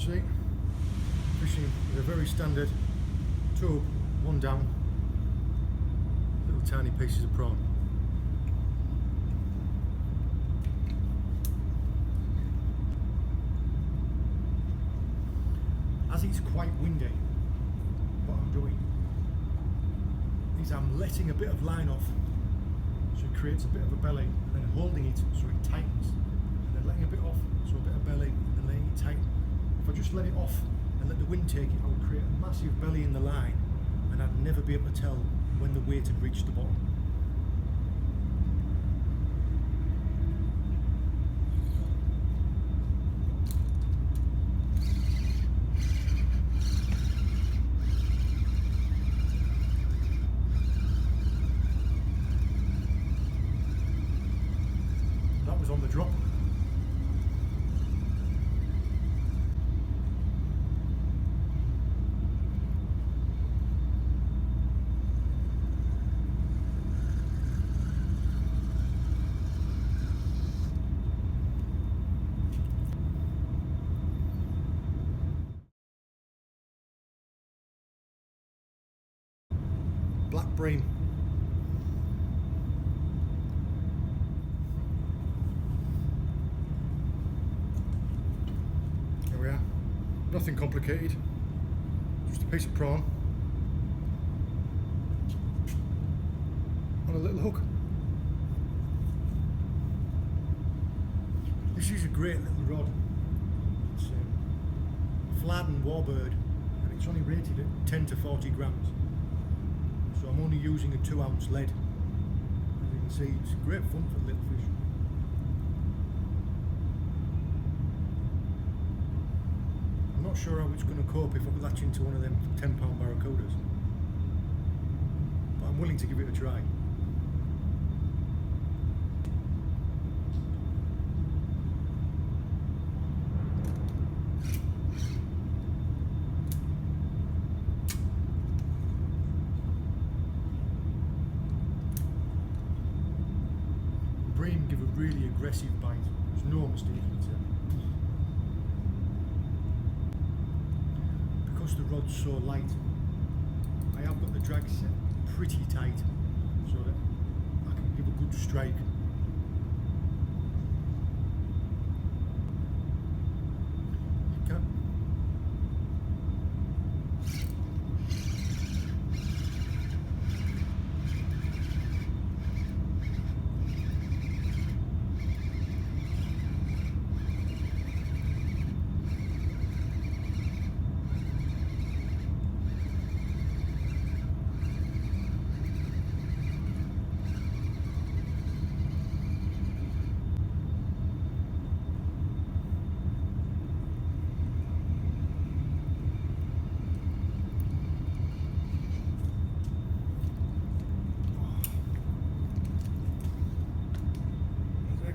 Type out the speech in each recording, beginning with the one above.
See, fishing with a very standard tube, one down, little tiny pieces of prawn. As it's quite windy, what I'm doing is I'm letting a bit of line off so it creates a bit of a belly, and then holding it so it tightens, and then letting a bit off so a bit of belly, and then letting it tighten. If I just let it off and let the wind take it, I would create a massive belly in the line, and I'd never be able to tell when the weight had reached the bottom. That was on the drop. Black bream. There we are. Nothing complicated. Just a piece of prawn on a little hook. This is a great little rod. It's Fladden Warbird, and it's only rated at 10 to 40 grams. So I'm only using a 2-ounce lead. As you can see, it's great fun for little fish. I'm not sure how it's going to cope if I latch into one of them 10-pound barracudas, but I'm willing to give it a try. Bream give a really aggressive bite. There's no mistaking it. Because the rod's so light, I have got the drag set pretty tight so that I can give a good strike. You can.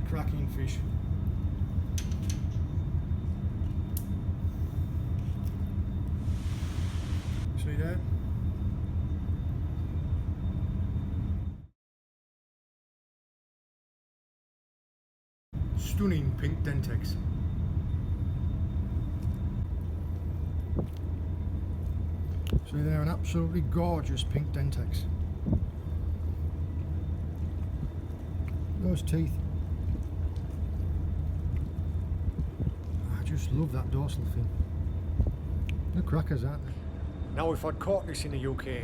Cracking fish. See that? Stunning pink Dentex. See there, an absolutely gorgeous pink Dentex. Those teeth. I just love that dorsal fin. They're crackers, aren't they? Now if I'd caught this in the UK,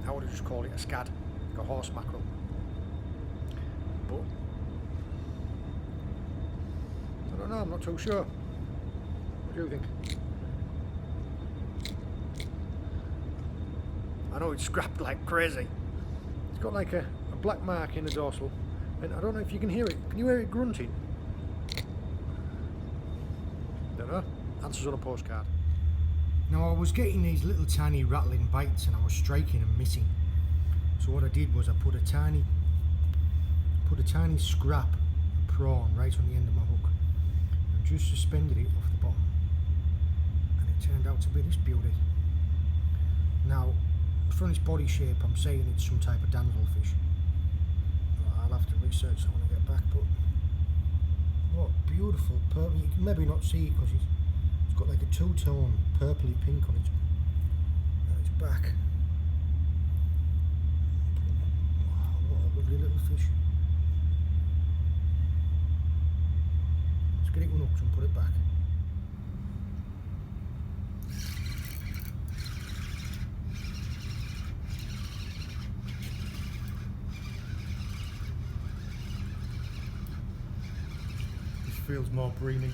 I would have just called it a scad, like a horse mackerel. But I don't know, I'm not too sure. What do you think? I know it's scrapped like crazy. It's got like a black mark in the dorsal, and I don't know if you can hear it. Can you hear it grunting? Don't know. Answers on a postcard. Now I was getting these little tiny rattling bites and I was striking and missing. So what I did was I put a tiny scrap of prawn right on the end of my hook and just suspended it off the bottom, and it turned out to be this beauty. Now from its body shape I'm saying it's some type of danville fish. I'll have to research that when I get back, but what beautiful purple. You can maybe not see it because it's got like like a two-tone purpley pink on its back. Wow, what a lovely little fish. Let's get it unhooked and put it back. This feels more breamy.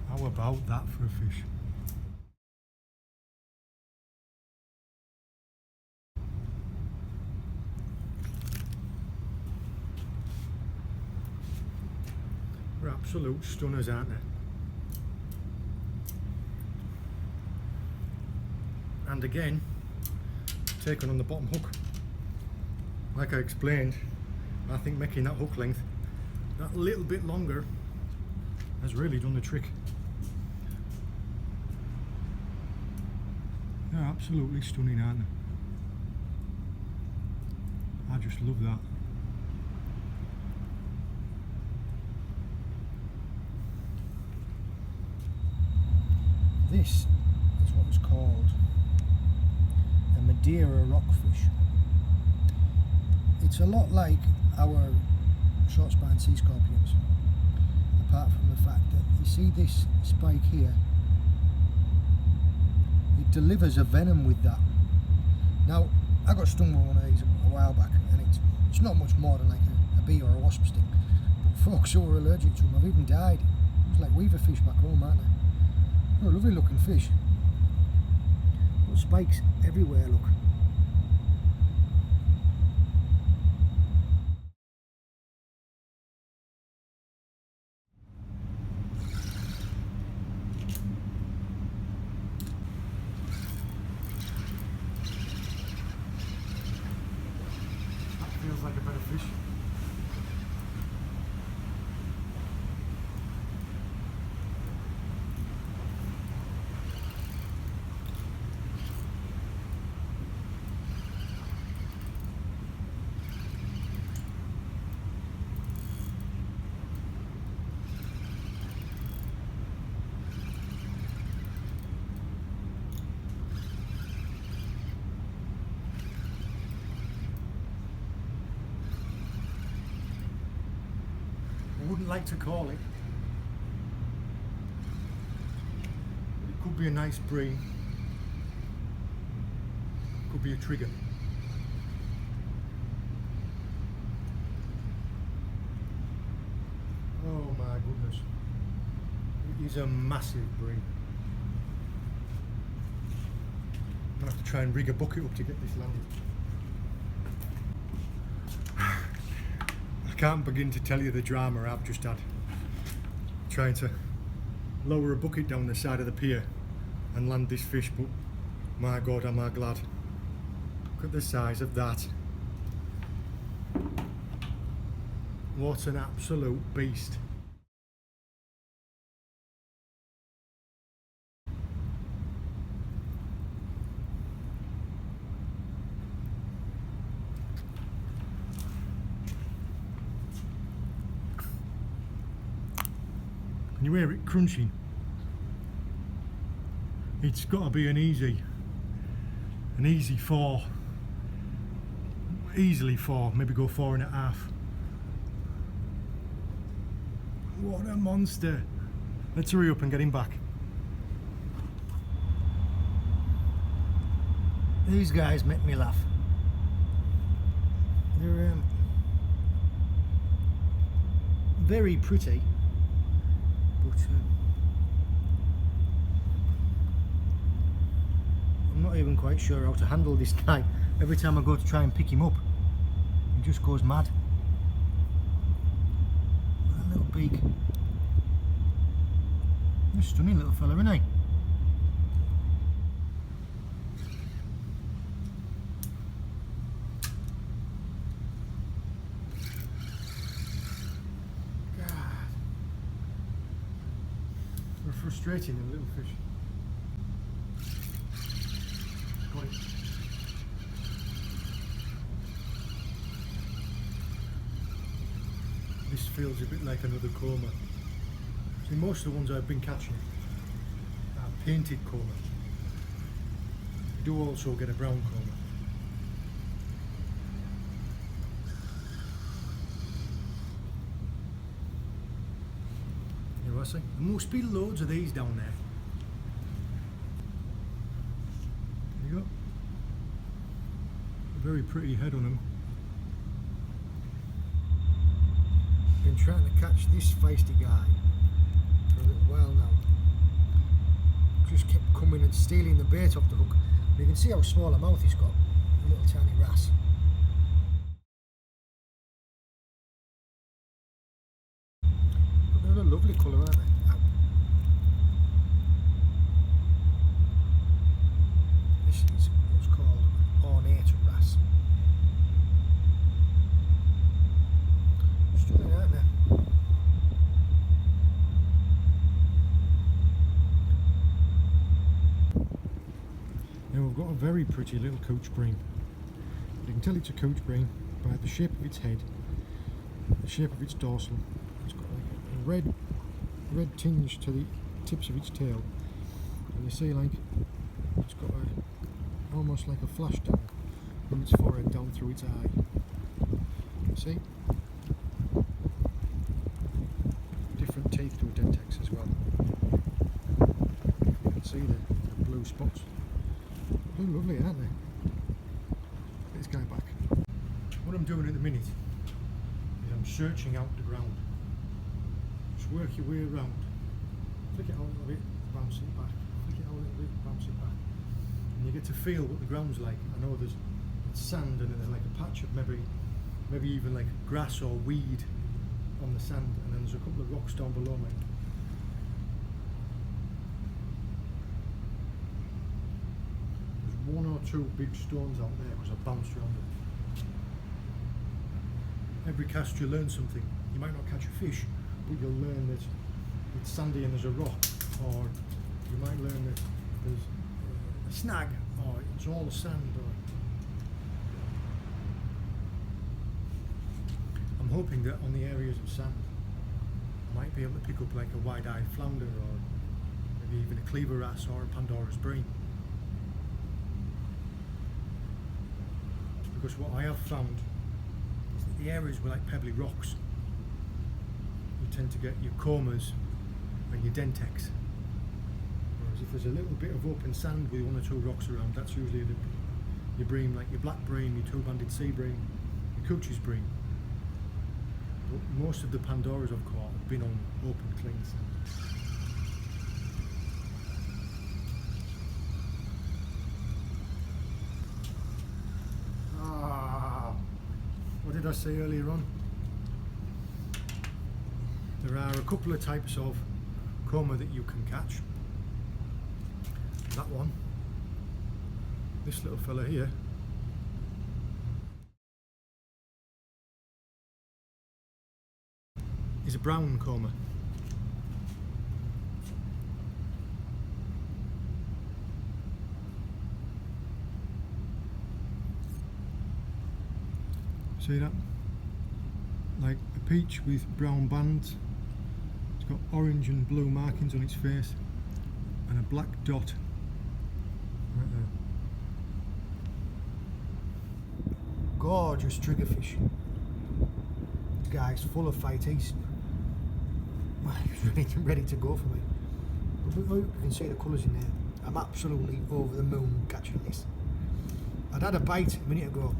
How about that for a fish? They're absolute stunners, aren't they? And again, taken on the bottom hook. Like I explained, I think making that hook length that little bit longer has really done the trick. They're absolutely stunning, aren't they? I just love that. This is what is called a Madeira Rockfish. It's a lot like our short spine sea scorpions, apart from the fact that you see this spike here, it delivers a venom with that. Now, I got stung with one of these a while back, and it's not much more than like a bee or a wasp sting, but folks who are allergic to them have even died. It was like weaver fish back home, aren't they? Oh, lovely looking fish. Got spikes everywhere, look. That feels like a better fish. I wouldn't like to call it. It could be a nice bream. Could be a trigger. Oh my goodness. It is a massive bream. I'm gonna have to try and rig a bucket up to get this landed. I can't begin to tell you the drama I've just had trying to lower a bucket down the side of the pier and land this fish, but my God, am I glad. Look at the size of that. What an absolute beast. Can you hear it crunching? It's got to be an easy 4, easily 4, maybe go 4.5. What a monster. Let's hurry up and get him back. These guys make me laugh. They're very pretty. But I'm not even quite sure how to handle this guy. Every time I go to try and pick him up, he just goes mad. That little beak. He's a stunning little fella, isn't he? frustrating, the little fish. Got it. This feels a bit like another coma. See, most of the ones I've been catching are painted coma. You do also get a brown coma. Canary Wrasse. There must be loads of these down there. There you go. A very pretty head on them. Been trying to catch this feisty guy for a little while now. Just kept coming and stealing the bait off the hook. But you can see how small a mouth he's got. A little tiny wrasse. But they're a lovely colour, aren't they? Ow. This is what's called Ornate Wrasse. Stunning, aren't they? Now we've got a very pretty little Couche Bream. You can tell it's a Couche Bream by the shape of its head, the shape of its dorsal. It's got like a red tinge to the tips of its tail, and you see like it's got almost like a flash down from its forehead down through its eye. See? Different teeth to a Dentex as well. You can see the blue spots. They're lovely, aren't they? Get this guy back. What I'm doing at the minute is I'm searching out the ground. Just work your way around. Flick it out a little bit, bounce it back. Flick it out a little bit, bounce it back. And you get to feel what the ground's like. I know there's sand and there's like a patch of maybe even like grass or weed on the sand, and then there's a couple of rocks down below me. There's one or two big stones out there because I bounced around them. Every cast you learn something. You might not catch a fish, but you'll learn that it's sandy and there's a rock, or you might learn that there's a snag, or it's all sand. Or I'm hoping that on the areas of sand I might be able to pick up like a wide-eyed flounder, or maybe even a Cleaver wrasse or a Pandora's bream. Because what I have found is that the areas with like pebbly rocks, you tend to get your comas and your Dentex. Whereas if there's a little bit of open sand with one or two rocks around, that's usually your bream, like your black bream, your two-banded sea bream, your Couche Bream. But most of the Pandoras I've caught have been on open, clean sand. What did I say earlier on? There are a couple of types of coma that you can catch. That one, this little fella here, is a brown coma. See that? Like a peach with brown bands. It's got orange and blue markings on its face and a black dot right there. Gorgeous triggerfish. The guy's full of fight. He's ready to go for me. You can see the colours in there. I'm absolutely over the moon catching this. I'd had a bite a minute ago.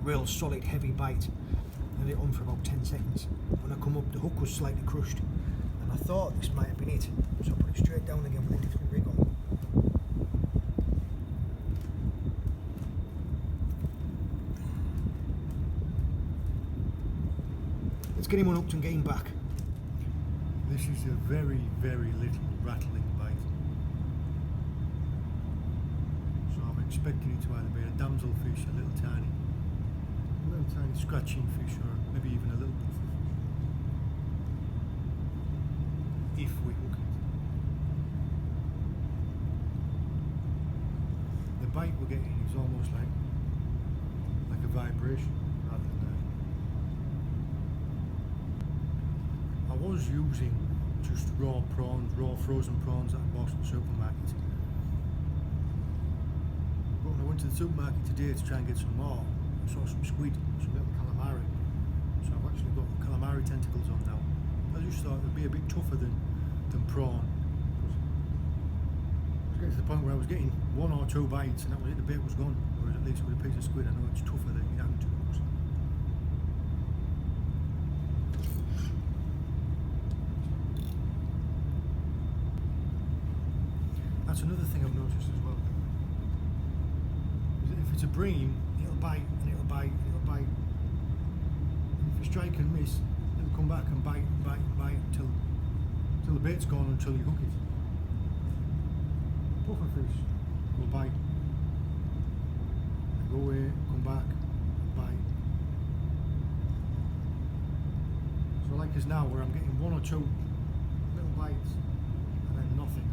Real solid heavy bite, and it on for about 10 seconds. When I come up, the hook was slightly crushed, and I thought this might have been it, so I put it straight down again with a different rig on. Let's get him unhooked and get him back. This is a very, very little rattling bite, so I'm expecting it to either be a damselfish, a little tiny scratching fish, or maybe even a little bit of fish, if we hook it. bite we're getting is almost like a vibration rather than I was using just raw prawns, raw frozen prawns at the Boston supermarket. But when I went to the supermarket today to try and get some more, I saw some squid, some little calamari. So I've actually got calamari tentacles on now. I just thought it'd be a bit tougher than prawn. I was getting to the point where I was getting 1 or 2 bites and that was it, the bait was gone. Whereas at least with a piece of squid I know it's tougher than having to hooks. That's another thing I've noticed as well. Is that if it's a bream, it'll bite and it'll bite and it'll bite. And if you strike and miss, it'll come back and bite and bite and bite until the bait's gone, until you hook it. Pufferfish will bite, go away, come back, bite. So like as now, where I'm getting 1 or 2 little bites and then nothing.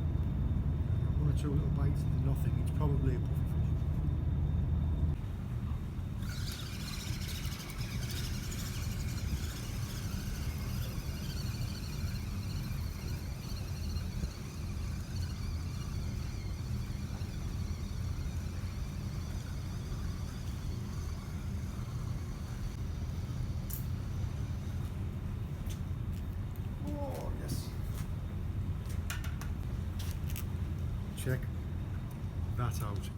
1 or 2 little bites and then nothing. It's probably a pufferfish. Check that out.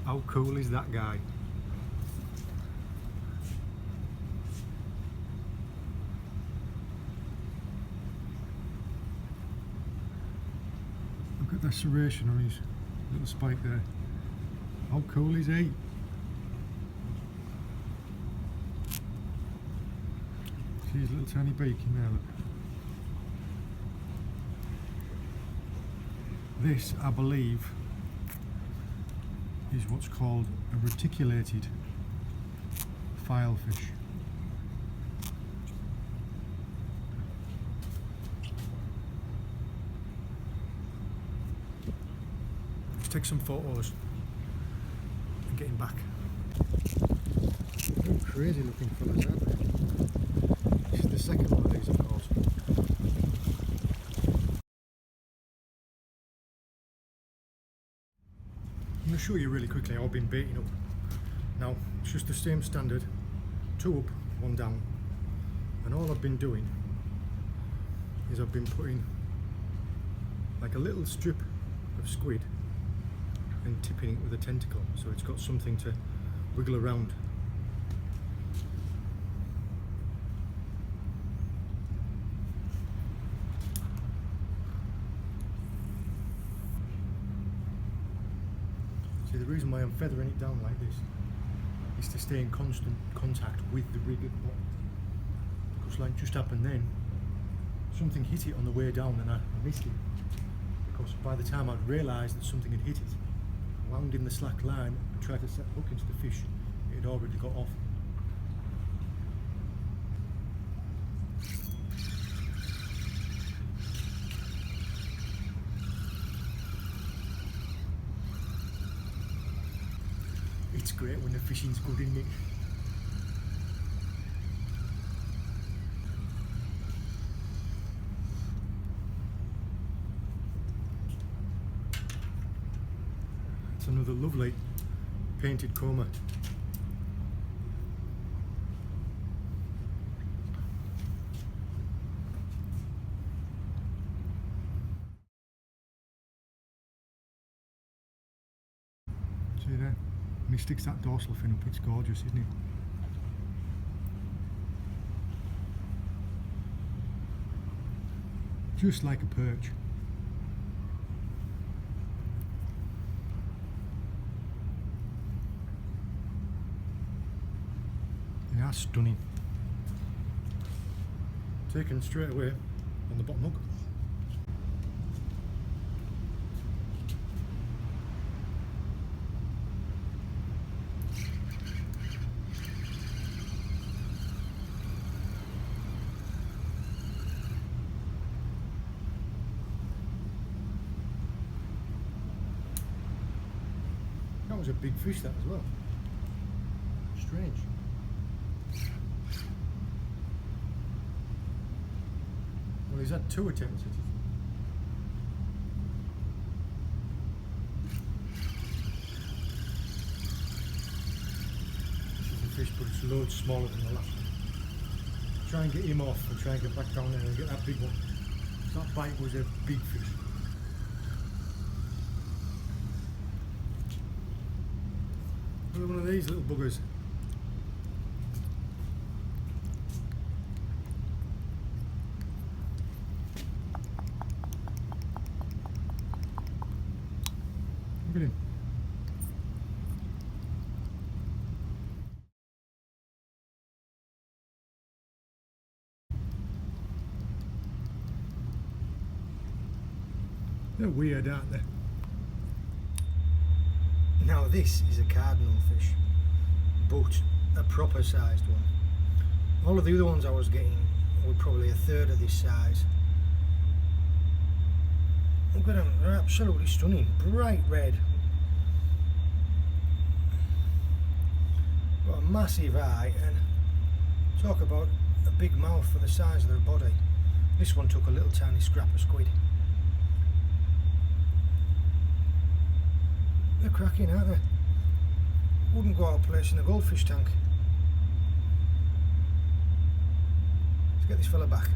How cool is that guy? Look at that serration on his little spike there. How cool is he? His little tiny beak in there, look. This, I believe, is what's called a reticulated filefish. Let's take some photos and get him back. They're crazy looking fellas, aren't they? This is the second one of these, of course. I'm going to show you really quickly how I've been baiting up. Now, it's just the same standard, 2 up, 1 down. And all I've been doing is I've been putting like a little strip of squid and tipping it with a tentacle, so it's got something to wiggle around. See, the reason why I'm feathering it down like this is to stay in constant contact with the rig at the bottom. Because like just happened then, something hit it on the way down and I missed it. Because by the time I'd realised that something had hit it, I wound in the slack line and tried to set hook into the fish, it had already got off. It's great when the fishing's good, isn't it? It's another lovely painted coma. See there? When he sticks that dorsal fin up, it's gorgeous, isn't it? Just like a perch. Yeah, stunning. Taken straight away on the bottom hook. That was a big fish, that as well. Strange. Well, he's had 2 attempts at it. This is a fish, but it's loads smaller than the last one. Try and get him off and try and get back down there and get that big one. That bite was a big fish. Look at one of these little buggers. Look at him. They're weird, aren't they? Now this is a cardinal fish, but a proper sized one. All of the other ones I was getting were probably 1/3 of this size. Look at them, they're absolutely stunning, bright red. Got a massive eye and talk about a big mouth for the size of their body. This one took a little tiny scrap of squid. They're cracking, aren't they? Wouldn't go out of place in a goldfish tank. Let's get this fella back.